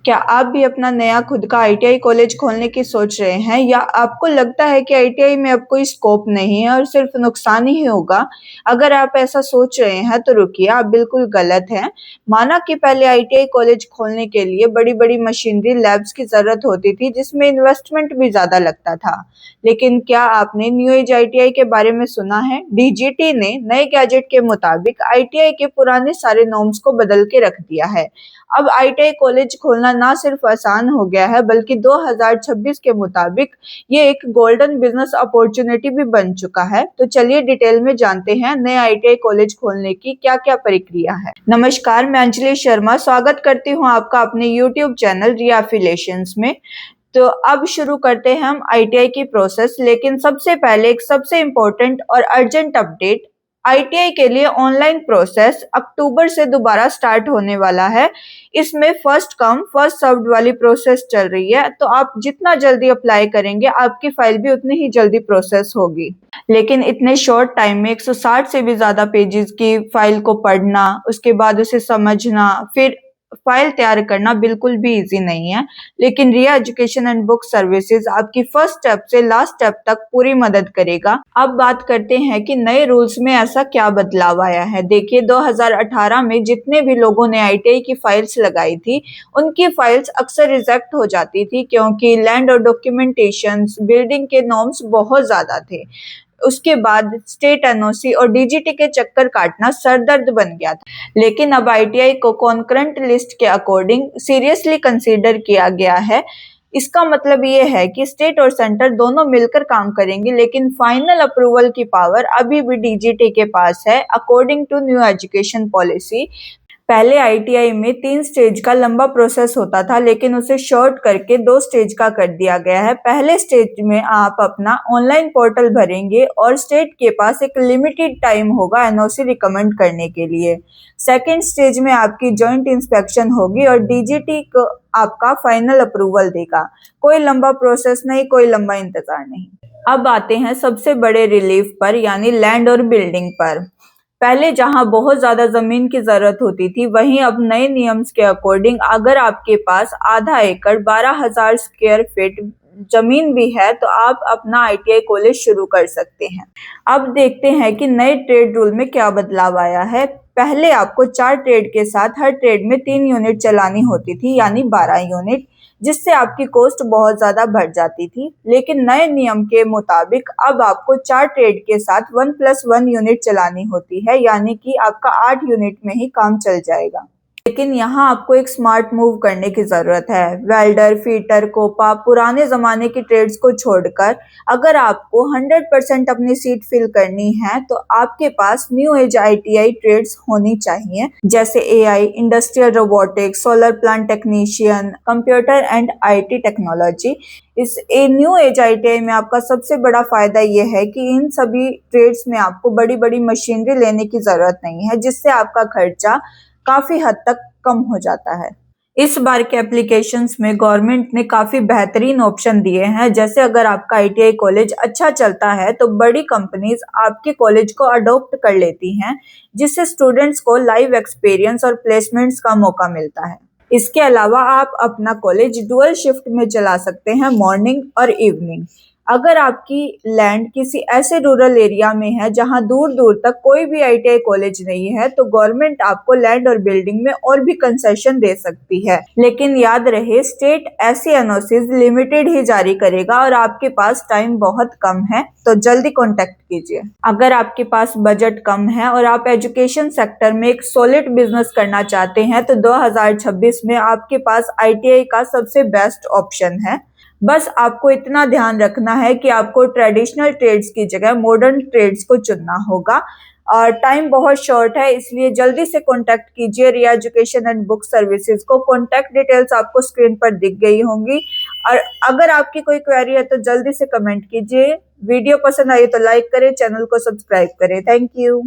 क्या आप भी अपना नया खुद का आईटीआई कॉलेज खोलने की सोच रहे हैं या आपको लगता है कि आईटीआई में अब कोई स्कोप नहीं है और सिर्फ नुकसान ही होगा? अगर आप ऐसा सोच रहे हैं तो रुकिए, आप बिल्कुल गलत हैं। माना कि पहले आईटीआई कॉलेज खोलने के लिए बड़ी-बड़ी मशीनरी लैब्स की ज़रूरत होती थी जिसमें इन्वेस्टमेंट भी ज़्यादा लगता था। लेकिन क्या आपने न्यू एज आईटीआई के बारे में सुना है? डीजीटी ने नए गैजेट के मुताबिक आईटीआई के पुराने सारे नॉर्म्स को बदल के रख दिया है। अब आईटीआई कॉलेज खोलना ना सिर्फ आसान हो गया है बल्कि 2026 के मुताबिक ये एक गोल्डन बिजनेस अपॉर्चुनिटी भी बन चुका है। तो चलिए डिटेल में जानते हैं नए आईटीआई कॉलेज खोलने की क्या-क्या प्रक्रिया है। नमस्कार, मैं अंजलि शर्मा स्वागत करती हूँ आपका अपने यूट्यूब चैनल रिया एफिलिएशंस में। तो अब शुरू करते हैं हम आईटीआई की प्रोसेस, लेकिन सबसे पहले एक सबसे इम्पोर्टेंट और अर्जेंट अपडेट। आईटीआई के लिए ऑनलाइन प्रोसेस अक्टूबर से दोबारा स्टार्ट होने वाला है। इसमें फर्स्ट कम फर्स्ट सर्व्ड वाली प्रोसेस चल रही है, तो आप जितना जल्दी अप्लाई करेंगे आपकी फाइल भी उतनी ही जल्दी प्रोसेस होगी। लेकिन इतने शॉर्ट टाइम में 160 से भी ज्यादा पेजेस की फाइल को पढ़ना, उसके बाद उसे समझना, फिर फाइल तैयार करना बिल्कुल भी इजी नहीं है। लेकिन रिया एजुकेशन एंड बुक सर्विसेज आपकी फर्स्ट स्टेप से लास्ट स्टेप तक पूरी मदद करेगा। अब बात करते हैं कि नए रूल्स में ऐसा क्या बदलाव आया है। देखिए, 2018 में जितने भी लोगों ने आईटीआई की फाइल्स लगाई थी उनकी फाइल्स अक्सर रिजेक्ट हो जाती थी क्योंकि लैंड और डॉक्यूमेंटेशन बिल्डिंग के नॉर्म्स बहुत ज्यादा थे। उसके बाद स्टेट एनओसी और डीजीटी के चक्कर काटना सरदर्द बन गया था। लेकिन अब आईटीआई को कॉन्करेंट लिस्ट के अकॉर्डिंग सीरियसली कंसीडर किया गया है। इसका मतलब ये है कि स्टेट और सेंटर दोनों मिलकर काम करेंगे, लेकिन फाइनल अप्रूवल की पावर अभी भी डीजीटी के पास है according to new education policy. पहले आईटीआई में 3 स्टेज का लंबा प्रोसेस होता था, लेकिन उसे शॉर्ट करके 2 स्टेज का कर दिया गया है। पहले स्टेज में आप अपना ऑनलाइन पोर्टल भरेंगे और स्टेट के पास एक लिमिटेड टाइम होगा एनओसी रिकमेंड करने के लिए। सेकेंड स्टेज में आपकी जॉइंट इंस्पेक्शन होगी और डीजीटी को आपका फाइनल अप्रूवल देगा। कोई लंबा प्रोसेस नहीं, कोई लंबा इंतजार नहीं। अब आते हैं सबसे बड़े रिलीफ पर, यानी लैंड और बिल्डिंग पर। पहले जहां बहुत ज्यादा जमीन की जरूरत होती थी, वहीं अब नए नियम्स के अकॉर्डिंग अगर आपके पास आधा एकड़ 12,000 स्क्वायर फीट जमीन भी है तो आप अपना आईटीआई कॉलेज शुरू कर सकते हैं। अब देखते हैं कि नए ट्रेड रूल में क्या बदलाव आया है। पहले आपको 4 ट्रेड के साथ हर ट्रेड में 3 यूनिट चलानी होती थी, यानी 12 यूनिट, जिससे आपकी कॉस्ट बहुत ज्यादा बढ़ जाती थी। लेकिन नए नियम के मुताबिक अब आपको 4 ट्रेड के साथ 1+1 यूनिट चलानी होती है, यानी कि आपका 8 यूनिट में ही काम चल जाएगा। लेकिन यहाँ आपको एक स्मार्ट मूव करने की जरूरत है। वेल्डर, फीटर, कोपा, पुराने जमाने की ट्रेड्स को छोड़कर अगर आपको 100% अपनी सीट फिल करनी है तो आपके पास न्यू एज आईटीआई ट्रेड्स होनी चाहिए, जैसे AI, industrial robotics, solar plant technician, computer and IT technology. इस न्यू एज आईटीआई में आपका सबसे बड़ा फायदा यह है कि इन सभी ट्रेड्स में आपको बड़ी बड़ी मशीनरी लेने की जरूरत नहीं है, जिससे आपका खर्चा काफी हद तक कम हो जाता है। इस बार के एप्लीकेशंस में गवर्नमेंट ने काफी बेहतरीन ऑप्शन दिए हैं, जैसे अगर आपका आईटीआई कॉलेज अच्छा चलता है तो बड़ी कंपनीज आपके कॉलेज को अडॉप्ट कर लेती हैं, जिससे स्टूडेंट्स को लाइव एक्सपीरियंस और प्लेसमेंट्स का मौका मिलता है। इसके अलावा आप अपना कॉलेज डुअल शिफ्ट में चला सकते हैं, मॉर्निंग और इवनिंग। अगर आपकी लैंड किसी ऐसे रूरल एरिया में है जहां दूर दूर तक कोई भी आईटीआई कॉलेज नहीं है तो गवर्नमेंट आपको लैंड और बिल्डिंग में और भी कंसेशन दे सकती है। लेकिन याद रहे, स्टेट ऐसी एनओसीज लिमिटेड ही जारी करेगा और आपके पास टाइम बहुत कम है, तो जल्दी कॉन्टेक्ट कीजिए। अगर आपके पास बजट कम है और आप एजुकेशन सेक्टर में एक सॉलिड बिजनेस करना चाहते हैं तो 2026 में आपके पास आईटीआई का सबसे बेस्ट ऑप्शन है। बस आपको इतना ध्यान रखना है कि आपको ट्रेडिशनल ट्रेड्स की जगह मॉडर्न ट्रेड्स को चुनना होगा और टाइम बहुत शॉर्ट है, इसलिए जल्दी से कॉन्टैक्ट कीजिए रिया एजुकेशन एंड बुक सर्विसेज को। कॉन्टैक्ट डिटेल्स आपको स्क्रीन पर दिख गई होंगी और अगर आपकी कोई क्वेरी है तो जल्दी से कमेंट कीजिए। वीडियो पसंद आई तो लाइक करें, चैनल को सब्सक्राइब करें। Thank you.